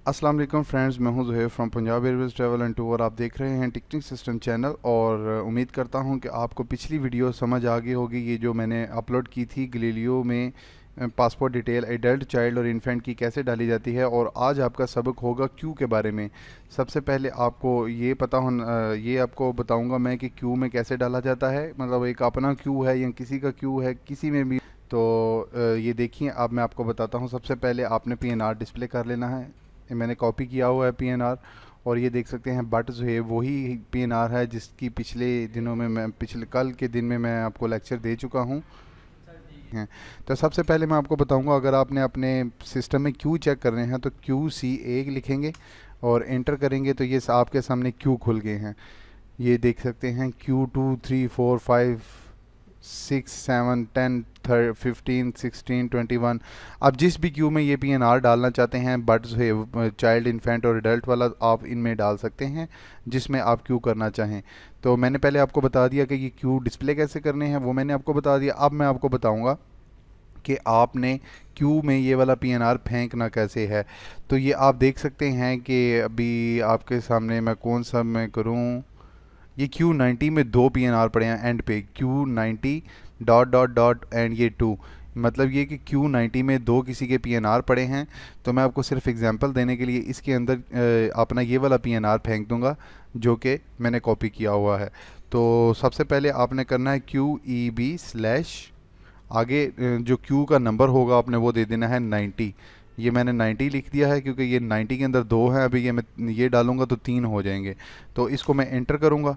अस्सलाम वालेकुम फ्रेंड्स, मैं हूं Zuhair from Punjab Airways travel and tour. आप देख रहे हैं टिकटिंग सिस्टम चैनल और उम्मीद करता हूं कि आपको पिछली वीडियो समझ आ गई होगी। ये जो मैंने अपलोड की थी गलीलियो में पासपोर्ट डिटेल एडल्ट, चाइल्ड और इन्फेंट की कैसे डाली जाती है, और आज आपका सबक होगा क्यू के बारे में। सबसे पहले आपको ये पता होना, ये आपको बताऊँगा मैं कि क्यू में कैसे डाला जाता है। मतलब एक अपना क्यू है या किसी का क्यू है, किसी में भी। तो ये देखिए, अब मैं आपको बताता हूँ। सबसे पहले आपने पीएनआर डिस्प्ले कर लेना है। ये मैंने कॉपी किया हुआ है पीएनआर, और ये देख सकते हैं बट जो है वही पीएनआर है जिसकी पिछले दिनों में पिछले कल के दिन में मैं आपको लेक्चर दे चुका हूँ। हैं तो सबसे पहले मैं आपको बताऊंगा, अगर आपने अपने सिस्टम में क्यू चेक कर रहे हैं तो QC1 लिखेंगे और एंटर करेंगे तो ये आपके सामने क्यू खुल गए हैं। ये देख सकते हैं Q2 3 4 5 6 7 10 15 16 21। आप जिस भी क्यू में ये पीएनआर डालना चाहते हैं, बट जो है चाइल्ड, इन्फेंट और एडल्ट वाला, आप इनमें डाल सकते हैं जिसमें आप क्यू करना चाहें। तो मैंने पहले आपको बता दिया कि ये क्यू डिस्प्ले कैसे करने हैं, वो मैंने आपको बता दिया। अब मैं आपको बताऊंगा कि आपने क्यू में ये वाला पीएनआर फेंकना कैसे है। तो ये आप देख सकते हैं कि अभी आपके सामने मैं कौन सा मैं करूं। ये Q90 में दो पीएनआर पड़े हैं एंड पे, Q90 dot dot dot and ये 2। मतलब ये कि Q90 में दो किसी के पीएनआर पड़े हैं। तो मैं आपको सिर्फ एग्जांपल देने के लिए इसके अंदर अपना ये वाला पीएनआर फेंक दूंगा जो कि मैंने कॉपी किया हुआ है। तो सबसे पहले आपने करना है QEB स्लैश, आगे जो Q का नंबर होगा आपने वो दे देना है 90। ये मैंने 90 लिख दिया है क्योंकि ये 90 के अंदर दो हैं। अभी ये मैं ये डालूंगा तो तीन हो जाएंगे। तो इसको मैं एंटर करूंगा।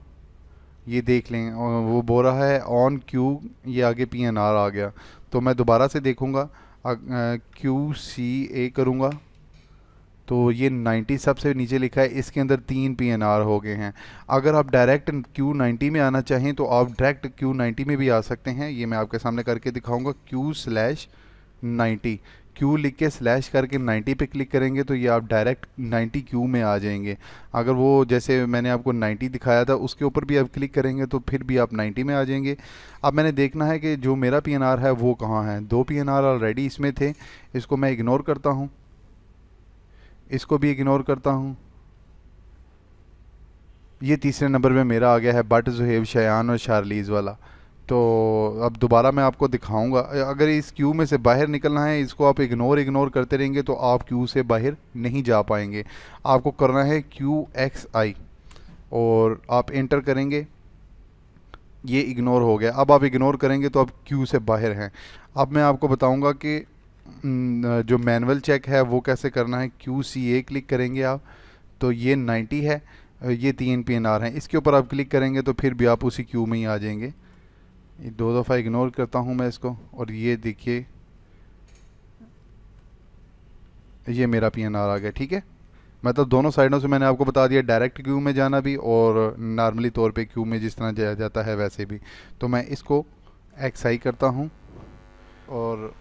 ये देख लें, वो बोल रहा है ऑन क्यू, ये आगे पीएनआर आ गया। तो मैं दोबारा से देखूंगा, QC1 करूंगा तो ये 90 सबसे नीचे लिखा है, इसके अंदर तीन पीएनआर हो गए हैं। अगर आप डायरेक्ट Q90 में आना चाहें तो आप डायरेक्ट Q90 में भी आ सकते हैं। ये मैं आपके सामने करके दिखाऊंगा। Q/90, क्यू लिख के स्लैश करके 90 पे क्लिक करेंगे तो ये आप डायरेक्ट 90 क्यू में आ जाएंगे। अगर वो जैसे मैंने आपको 90 दिखाया था उसके ऊपर भी आप क्लिक करेंगे तो फिर भी आप 90 में आ जाएंगे। अब मैंने देखना है कि जो मेरा पीएनआर है वो कहाँ है। दो पीएनआर ऑलरेडी इसमें थे, इसको मैं इग्नोर करता हूँ, इसको भी इग्नोर करता हूँ। ये तीसरे नंबर पे मेरा आ गया है बट जुहेब, शयान और शारलीज़ वाला। तो अब दोबारा मैं आपको दिखाऊंगा। अगर इस क्यू में से बाहर निकलना है, इसको आप इग्नोर करते रहेंगे तो आप क्यू से बाहर नहीं जा पाएंगे। आपको करना है QXI और आप एंटर करेंगे। ये इग्नोर हो गया। अब आप इग्नोर करेंगे तो आप क्यू से बाहर हैं। अब मैं आपको बताऊंगा कि जो मैनुअल चेक है वो कैसे करना है। QC1 क्लिक करेंगे आप तो ये 90 है, ये तीन पीएनआर हैं। इसके ऊपर आप क्लिक करेंगे तो फिर भी आप उसी क्यू में ही आ जाएंगे। ये दो दफ़ा इग्नोर करता हूँ मैं इसको, और ये देखिए ये मेरा पीएनआर आ गया। ठीक है, मतलब दोनों साइडों से मैंने आपको बता दिया, डायरेक्ट क्यू में जाना भी और नॉर्मली तौर पे क्यू में जिस तरह जाया जाता है वैसे भी। तो मैं इसको XI करता हूँ और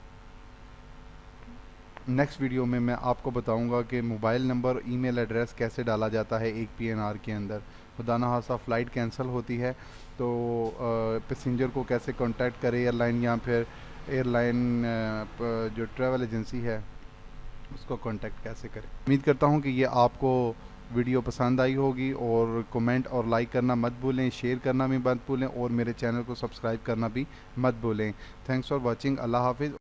नेक्स्ट वीडियो में मैं आपको बताऊंगा कि मोबाइल नंबर, ईमेल एड्रेस कैसे डाला जाता है एक पीएनआर के अंदर। खुदा न खास्ता फ़्लाइट कैंसिल होती है तो पैसेंजर को कैसे कांटेक्ट करे एयरलाइन, या फिर एयरलाइन जो ट्रैवल एजेंसी है उसको कांटेक्ट कैसे करें। उम्मीद करता हूँ कि ये आपको वीडियो पसंद आई होगी, और कमेंट और लाइक करना मत भूलें, शेयर करना भी मत भूलें, और मेरे चैनल को सब्सक्राइब करना भी मत भूलें। Thanks for watching. अल्लाह हाफिज़।